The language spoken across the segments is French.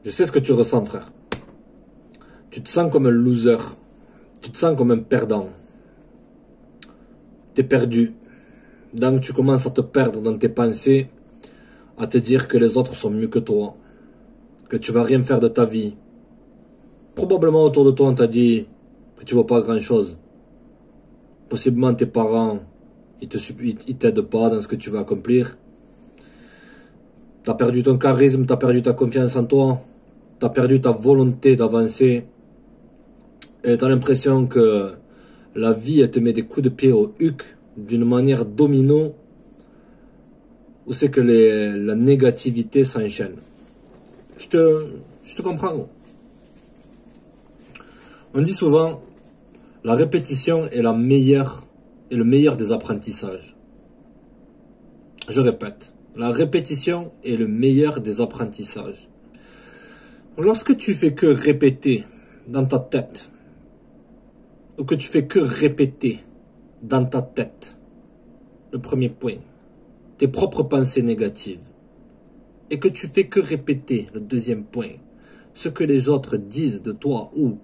Je sais ce que tu ressens, frère. Tu te sens comme un loser. Tu te sens comme un perdant. T'es perdu. Donc tu commences à te perdre dans tes pensées, à te dire que les autres sont mieux que toi, que tu vas rien faire de ta vie. Probablement autour de toi on t'a dit que tu ne vaux pas grand chose. Possiblement tes parents, ils t'aident pas dans ce que tu vas accomplir. T'as perdu ton charisme, t'as perdu ta confiance en toi, t'as perdu ta volonté d'avancer. Et t'as l'impression que la vie elle te met des coups de pied au huc d'une manière domino, où c'est que la négativité s'enchaîne. Je te comprends. On dit souvent, la répétition est le meilleur des apprentissages. Je répète, la répétition est le meilleur des apprentissages. Lorsque tu fais que répéter dans ta tête, ou que tu fais que répéter dans ta tête, le premier point, tes propres pensées négatives, et que tu fais que répéter, le deuxième point, ce que les autres disent de toi ou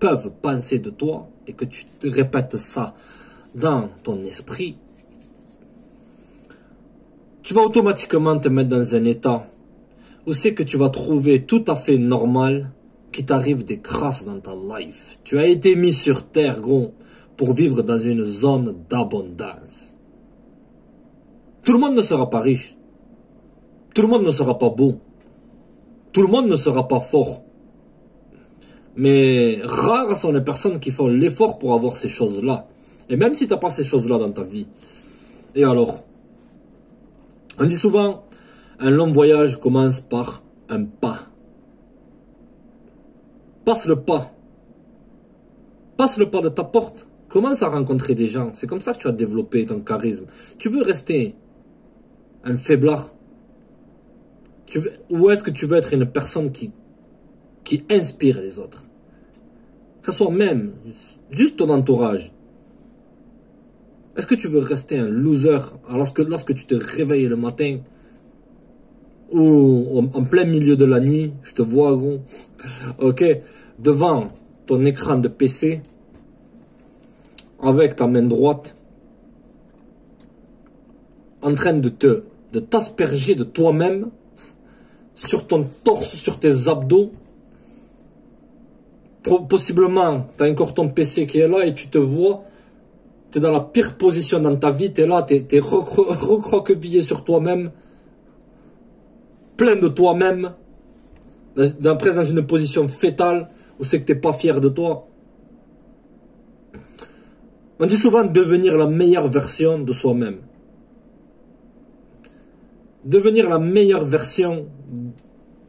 peuvent penser de toi, et que tu te répètes ça dans ton esprit, tu vas automatiquement te mettre dans un état où c'est que tu vas trouver tout à fait normal qu'il t'arrive des crasses dans ta life. Tu as été mis sur terre, gros, pour vivre dans une zone d'abondance. Tout le monde ne sera pas riche. Tout le monde ne sera pas beau. Tout le monde ne sera pas fort. Mais rares sont les personnes qui font l'effort pour avoir ces choses-là. Et même si tu n'as pas ces choses-là dans ta vie. Et alors, on dit souvent, un long voyage commence par un pas. Passe le pas. Passe le pas de ta porte. Commence à rencontrer des gens. C'est comme ça que tu vas développer ton charisme. Tu veux rester un faiblard? Ou est-ce que tu veux être une personne qui inspire les autres? Que ce soit même juste ton entourage. Est-ce que tu veux rester un loser lorsque tu te réveilles le matin ou en plein milieu de la nuit, je te vois, gros, ok, devant ton écran de PC, avec ta main droite, en train de t'asperger de toi-même sur ton torse, sur tes abdos. Possiblement, tu as encore ton PC qui est là et tu te vois, tu es dans la pire position dans ta vie, tu es là, tu es recroquevillé sur toi-même, plein de toi-même, presque dans une position fétale, où c'est que tu n'es pas fier de toi. On dit souvent devenir la meilleure version de soi-même. Devenir la meilleure version,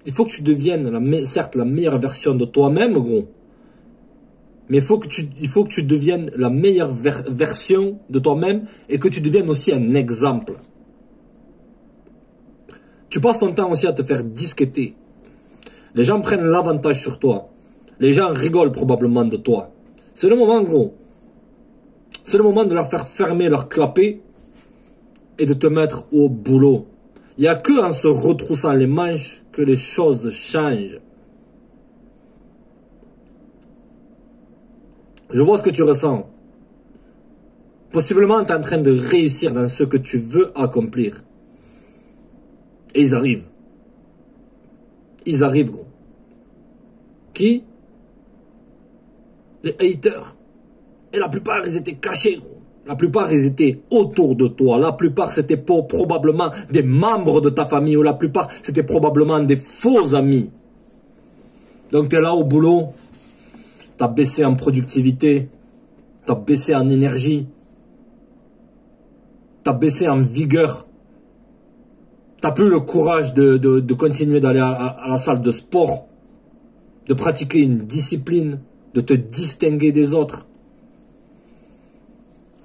il faut que tu deviennes, certes, la meilleure version de toi-même, gros. Mais il faut que tu deviennes la meilleure version de toi-même et que tu deviennes aussi un exemple. Tu passes ton temps aussi à te faire disqueter. Les gens prennent l'avantage sur toi. Les gens rigolent probablement de toi. C'est le moment, gros. C'est le moment de leur faire fermer leur clapet et de te mettre au boulot. Il n'y a que en se retroussant les manches que les choses changent. Je vois ce que tu ressens. Possiblement, tu es en train de réussir dans ce que tu veux accomplir. Et ils arrivent. Ils arrivent, gros. Qui? Les haters. Et la plupart, ils étaient cachés, gros. La plupart, ils étaient autour de toi. La plupart, c'était probablement des membres de ta famille. Ou la plupart, c'était probablement des faux amis. Donc, tu es là au boulot. Tu as baissé en productivité. Tu as baissé en énergie. Tu as baissé en vigueur. Tu n'as plus le courage de continuer d'aller à la salle de sport. De pratiquer une discipline. De te distinguer des autres.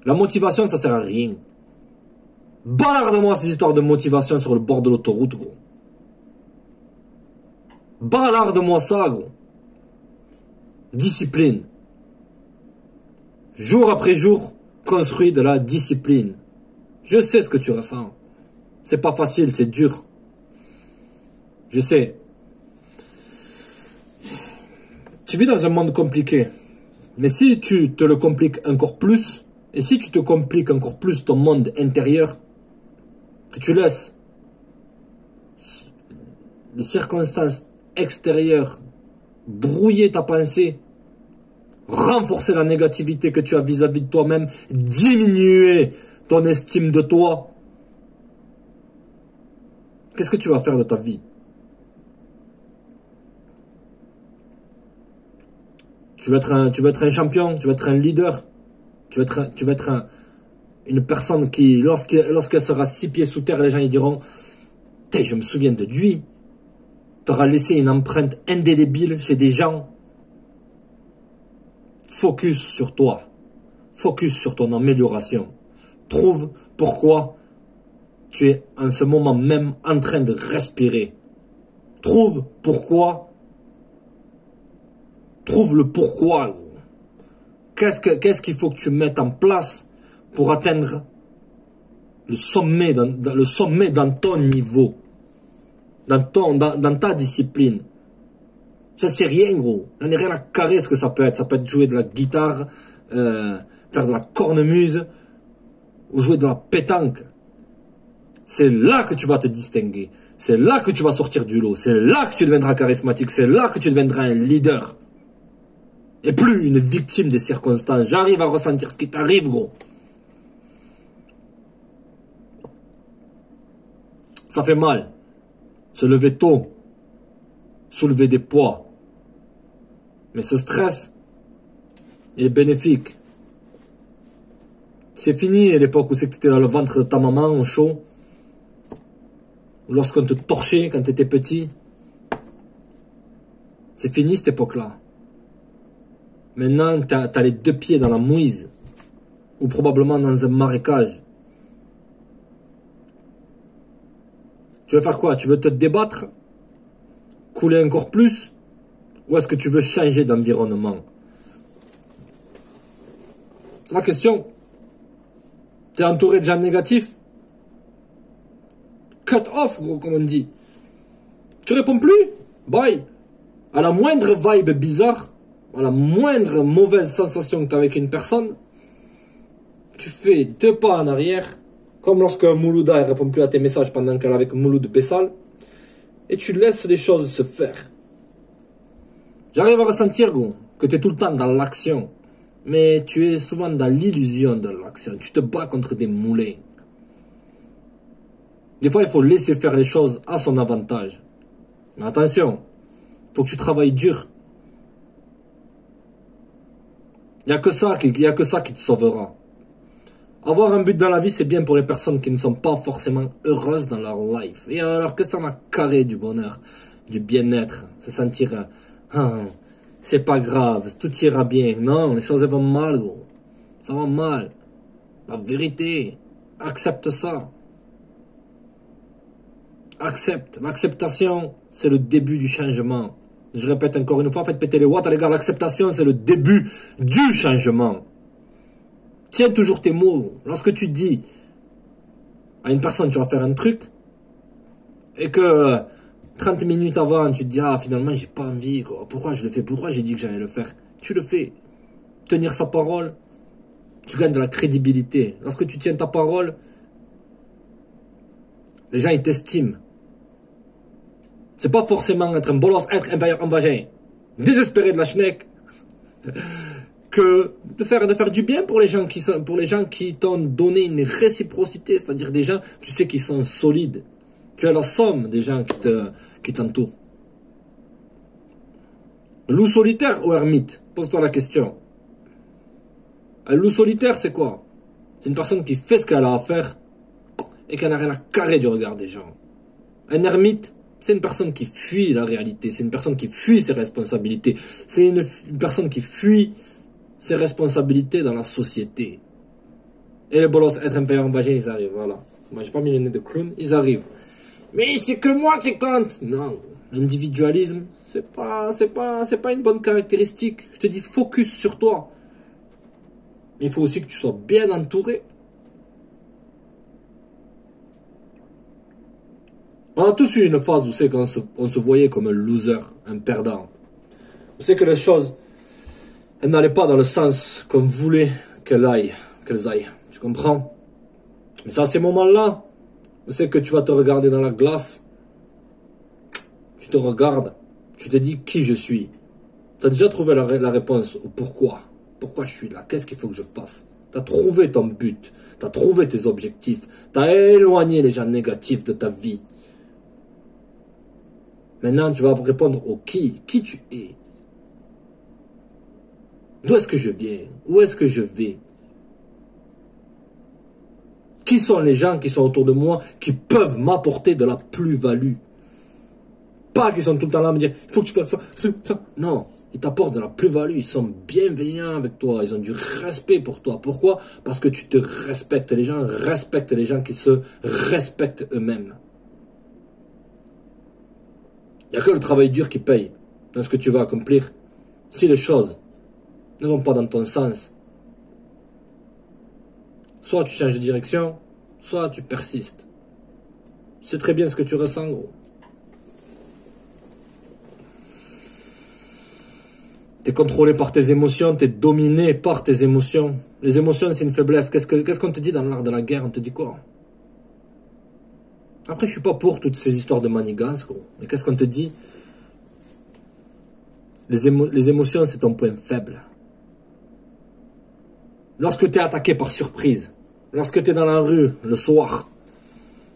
La motivation, ça sert à rien. Balarde-moi ces histoires de motivation sur le bord de l'autoroute, gros. Balarde-moi ça, gros. Discipline. Jour après jour, construis de la discipline. Je sais ce que tu ressens. C'est pas facile, c'est dur. Je sais. Tu vis dans un monde compliqué. Mais si tu te le compliques encore plus, et si tu te compliques encore plus ton monde intérieur, que tu laisses les circonstances extérieures brouiller ta pensée, renforcer la négativité que tu as vis-à-vis de toi-même, diminuer ton estime de toi, qu'est-ce que tu vas faire de ta vie? Tu veux être un champion, tu veux être un leader, tu veux être une personne qui, lorsqu'elle sera 6 pieds sous terre, les gens ils diront, je me souviens de lui. Tu auras laissé une empreinte indélébile chez des gens. Focus sur toi. Focus sur ton amélioration. Trouve pourquoi tu es en ce moment même en train de respirer. Trouve pourquoi. Trouve le pourquoi. Qu'est-ce qu'il faut que tu mettes en place pour atteindre le sommet dans ton niveau, dans ta discipline. Ça c'est rien, gros. J'en ai rien à carrer ce que ça peut être. Ça peut être jouer de la guitare, faire de la cornemuse, ou jouer de la pétanque. C'est là que tu vas te distinguer. C'est là que tu vas sortir du lot. C'est là que tu deviendras charismatique. C'est là que tu deviendras un leader. Et plus une victime des circonstances. J'arrive à ressentir ce qui t'arrive, gros. Ça fait mal. Se lever tôt. Soulever des poids. Mais ce stress, il est bénéfique. C'est fini l'époque où c'est que tu étais dans le ventre de ta maman au chaud. Lorsqu'on te torchait quand tu étais petit. C'est fini cette époque-là. Maintenant, tu as les 2 pieds dans la mouise. Ou probablement dans un marécage. Tu veux faire quoi? Tu veux te débattre? Couler encore plus? Ou est-ce que tu veux changer d'environnement? C'est la question. Tu es entouré de gens négatifs? Cut off, gros, comme on dit. Tu réponds plus? Bye. À la moindre vibe bizarre, à la moindre mauvaise sensation que tu as avec une personne, tu fais 2 pas en arrière, comme lorsque Moulouda ne répond plus à tes messages pendant qu'elle est avec Mouloud Bessal, et tu laisses les choses se faire. J'arrive à ressentir, gros, que tu es tout le temps dans l'action, mais tu es souvent dans l'illusion de l'action. Tu te bats contre des moulins. Des fois, il faut laisser faire les choses à son avantage. Mais attention, il faut que tu travailles dur. Il n'y a que ça qui te sauvera. Avoir un but dans la vie, c'est bien pour les personnes qui ne sont pas forcément heureuses dans leur life. Et alors que ça m'a carré du bonheur, du bien-être, se sentir, c'est pas grave, tout ira bien. Non, les choses vont mal, gros. Ça va mal. La vérité, accepte ça. Accepte. L'acceptation, c'est le début du changement. Je répète encore une fois, faites péter les watts, les gars. L'acceptation, c'est le début du changement. Tiens toujours tes mots. Lorsque tu dis à une personne, tu vas faire un truc, et que 30 minutes avant, tu te dis, finalement, j'ai pas envie, quoi. Pourquoi je le fais? Pourquoi j'ai dit que j'allais le faire? Tu le fais. Tenir sa parole, tu gagnes de la crédibilité. Lorsque tu tiens ta parole, les gens, ils t'estiment. C'est pas forcément être un bolos, être un vagin, désespéré de la schneck, que de faire du bien pour les gens qui t'ont donné une réciprocité, c'est-à-dire des gens, tu sais, qui sont solides. Tu as la somme des gens qui t'entourent. Loup solitaire ou ermite? Pose-toi la question. Un loup solitaire, c'est quoi? C'est une personne qui fait ce qu'elle a à faire et qui n'a rien à carrer du regard des gens. Un ermite, c'est une personne qui fuit la réalité. C'est une personne qui fuit ses responsabilités. C'est une personne qui fuit ses responsabilités dans la société. Et les bolos, être un père en vagin, ils arrivent, voilà. Moi, j'ai pas mis le nez de clown, ils arrivent. Mais c'est que moi qui compte. Non, l'individualisme, c'est pas une bonne caractéristique. Je te dis, focus sur toi. Il faut aussi que tu sois bien entouré. On a tous eu une phase où c'est qu'on se voyait comme un loser, un perdant. Je sais que les choses, elles n'allaient pas dans le sens qu'on voulait qu'elles aillent. Tu comprends? Mais c'est à ces moments-là, je sais que tu vas te regarder dans la glace. Tu te regardes. Tu te dis qui je suis. Tu as déjà trouvé la réponse au pourquoi. Pourquoi je suis là? Qu'est-ce qu'il faut que je fasse? Tu as trouvé ton but. Tu as trouvé tes objectifs. Tu as éloigné les gens négatifs de ta vie. Maintenant, tu vas répondre au qui. Qui tu es? D'où est-ce que je viens? Où est-ce que je vais? Qui sont les gens qui sont autour de moi qui peuvent m'apporter de la plus-value? Pas qui sont tout le temps là à me dire, il faut que tu fasses ça, ça. Non, ils t'apportent de la plus-value, ils sont bienveillants avec toi, ils ont du respect pour toi. Pourquoi? Parce que tu te respectes. Les gens respectent les gens qui se respectent eux-mêmes. Il n'y a que le travail dur qui paye dans ce que tu vas accomplir. Si les choses ne vont pas dans ton sens, soit tu changes de direction, soit tu persistes. C'est très bien ce que tu ressens, gros. T'es contrôlé par tes émotions, t'es dominé par tes émotions. Les émotions, c'est une faiblesse. Qu'est-ce qu'on te dit dans l'art de la guerre? On te dit quoi? Après, je suis pas pour toutes ces histoires de manigance, gros. Mais qu'est-ce qu'on te dit? Les émotions, c'est ton point faible. Lorsque tu es attaqué par surprise, lorsque tu es dans la rue le soir,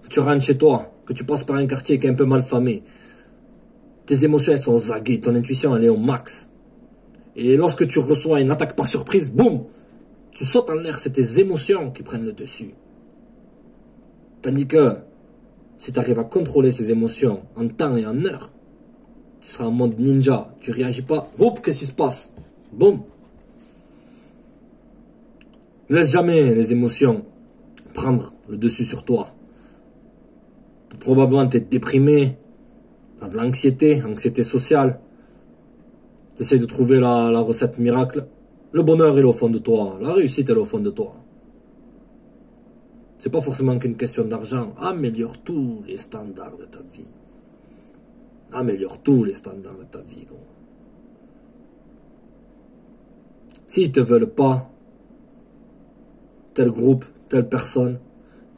que tu rentres chez toi, que tu passes par un quartier qui est un peu mal famé, tes émotions elles sont zaguées, ton intuition elle est au max. Et lorsque tu reçois une attaque par surprise, boum, tu sautes en l'air, c'est tes émotions qui prennent le dessus. Tandis que si tu arrives à contrôler ces émotions en temps et en heure, tu seras en mode ninja, tu réagis pas, hop, qu'est-ce qui se passe? Boum. Laisse jamais les émotions prendre le dessus sur toi. Probablement tu es déprimé, tu as de l'anxiété, anxiété sociale. Tu essaies de trouver la recette miracle. Le bonheur il est au fond de toi, la réussite elle est au fond de toi. C'est pas forcément qu'une question d'argent. Améliore tous les standards de ta vie. Améliore tous les standards de ta vie, gros. S'ils te veulent pas, tel groupe, telle personne,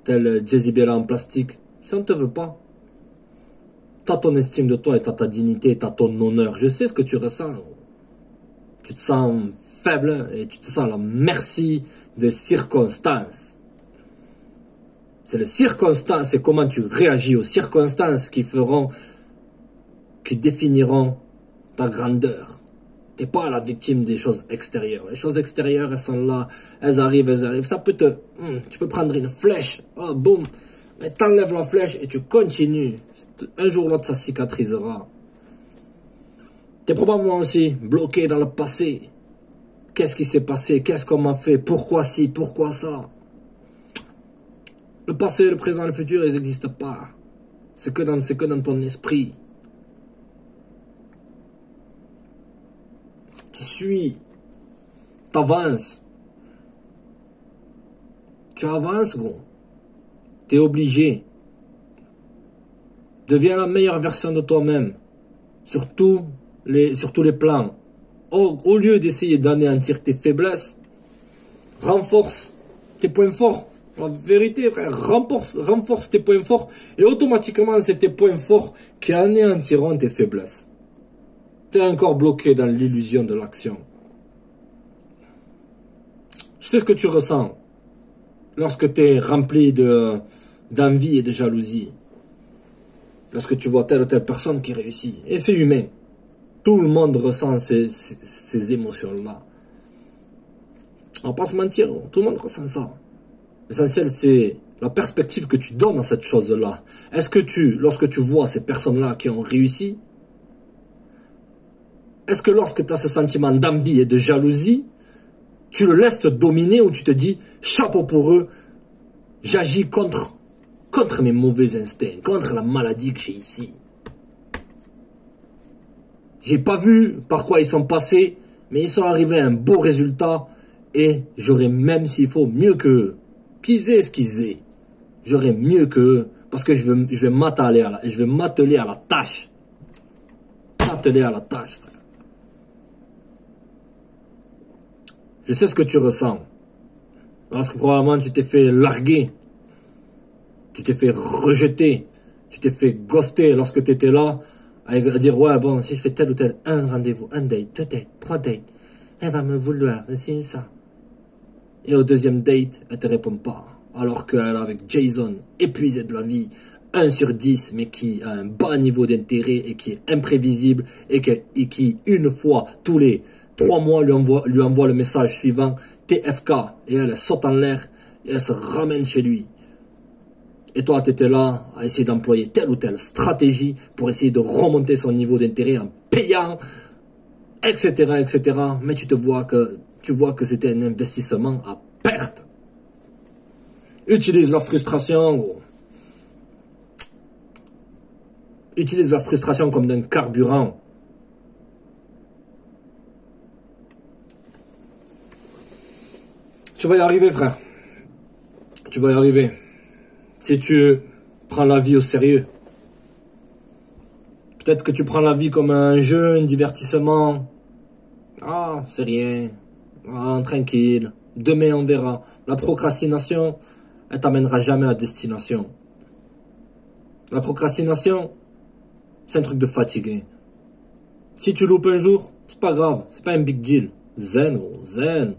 tel Jezibela en plastique, si on ne te veut pas, t'as ton estime de toi et t'as ta dignité, t'as ton honneur. Je sais ce que tu ressens. Tu te sens faible et tu te sens à la merci des circonstances. C'est les circonstances, c'est comment tu réagis aux circonstances qui définiront ta grandeur. T'es pas la victime des choses extérieures. Les choses extérieures, elles sont là, elles arrivent. Ça peut tu peux prendre une flèche, oh boum, mais t'enlèves la flèche et tu continues. Un jour ou l'autre, ça cicatrisera. T'es probablement aussi bloqué dans le passé. Qu'est-ce qui s'est passé? Qu'est-ce qu'on m'a fait? Pourquoi ci? Pourquoi ça? Le passé, le présent, le futur, ils n'existent pas. C'est que dans ton esprit. Tu suis. T'avances. Tu avances, gros. T'es obligé. Deviens la meilleure version de toi-même. Sur tous les plans. Au lieu d'essayer d'anéantir tes faiblesses, renforce tes points forts. La vérité, frère, renforce tes points forts. Et automatiquement, c'est tes points forts qui anéantiront tes faiblesses. Tu es encore bloqué dans l'illusion de l'action. Je sais ce que tu ressens lorsque tu es rempli d'envie et de jalousie. Lorsque tu vois telle ou telle personne qui réussit. Et c'est humain. Tout le monde ressent ces émotions-là. On va pas se mentir, tout le monde ressent ça. L'essentiel, c'est la perspective que tu donnes à cette chose-là. Est-ce que lorsque tu vois ces personnes-là qui ont réussi, est-ce que lorsque tu as ce sentiment d'envie et de jalousie, tu le laisses te dominer ou tu te dis, chapeau pour eux, j'agis contre mes mauvais instincts, contre la maladie que j'ai ici. J'ai pas vu par quoi ils sont passés, mais ils sont arrivés à un beau résultat et j'aurai même s'il faut mieux qu'eux. Qu'ils aient ce qu'ils aient, j'aurai mieux qu'eux parce que je vais m'atteler à la tâche. M'atteler à la tâche, frère. Je sais ce que tu ressens. Parce que probablement tu t'es fait larguer. Tu t'es fait rejeter. Tu t'es fait ghoster lorsque tu étais là. À dire, ouais, bon, si je fais tel ou tel, un rendez-vous, un date, deux dates, trois dates, elle va me vouloir, c'est ça. Et au deuxième date, elle te répond pas. Alors qu'elle, avec Jason, épuisé de la vie, 1 sur 10, mais qui a un bas niveau d'intérêt et qui est imprévisible et qui, une fois tous les 3 mois, lui envoie le message suivant, TFK, et elle saute en l'air et elle se ramène chez lui. Et toi, tu étais là à essayer d'employer telle ou telle stratégie pour essayer de remonter son niveau d'intérêt en payant, etc., etc. Mais tu vois que c'était un investissement à perte. Utilise la frustration, gros. Utilise la frustration comme d'un carburant. Tu vas y arriver, frère. Tu vas y arriver. Si tu prends la vie au sérieux. Peut-être que tu prends la vie comme un jeu, un divertissement. Ah, c'est rien. Ah, tranquille. Demain, on verra. La procrastination, elle t'amènera jamais à destination. La procrastination, c'est un truc de fatigué. Si tu loupes un jour, c'est pas grave. C'est pas un big deal. Zen, gros. Zen.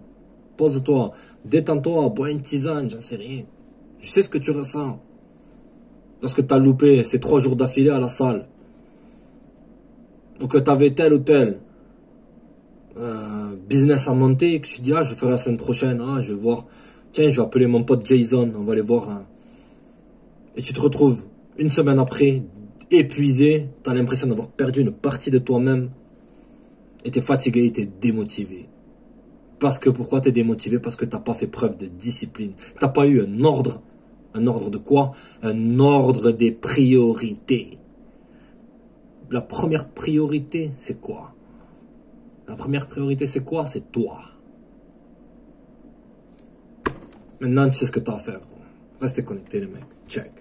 Pose-toi. Détends-toi. Bois une tisane. J'en sais rien. Je sais ce que tu ressens. Lorsque tu as loupé ces 3 jours d'affilée à la salle. Ou que tu avais tel ou tel business à monter. Et que tu dis, ah, je ferai la semaine prochaine. Ah, je vais voir. Tiens, je vais appeler mon pote Jason. On va aller voir. Hein. Et tu te retrouves une semaine après, épuisé. Tu as l'impression d'avoir perdu une partie de toi-même. Et tu es fatigué et tu es démotivé. Parce que pourquoi tu es démotivé? Parce que tu n'as pas fait preuve de discipline. Tu n'as pas eu un ordre. Un ordre de quoi? Un ordre des priorités. La première priorité, c'est quoi? La première priorité, c'est quoi? C'est toi. Maintenant, tu sais ce que tu as à faire. Restez connectés, les mecs. Check.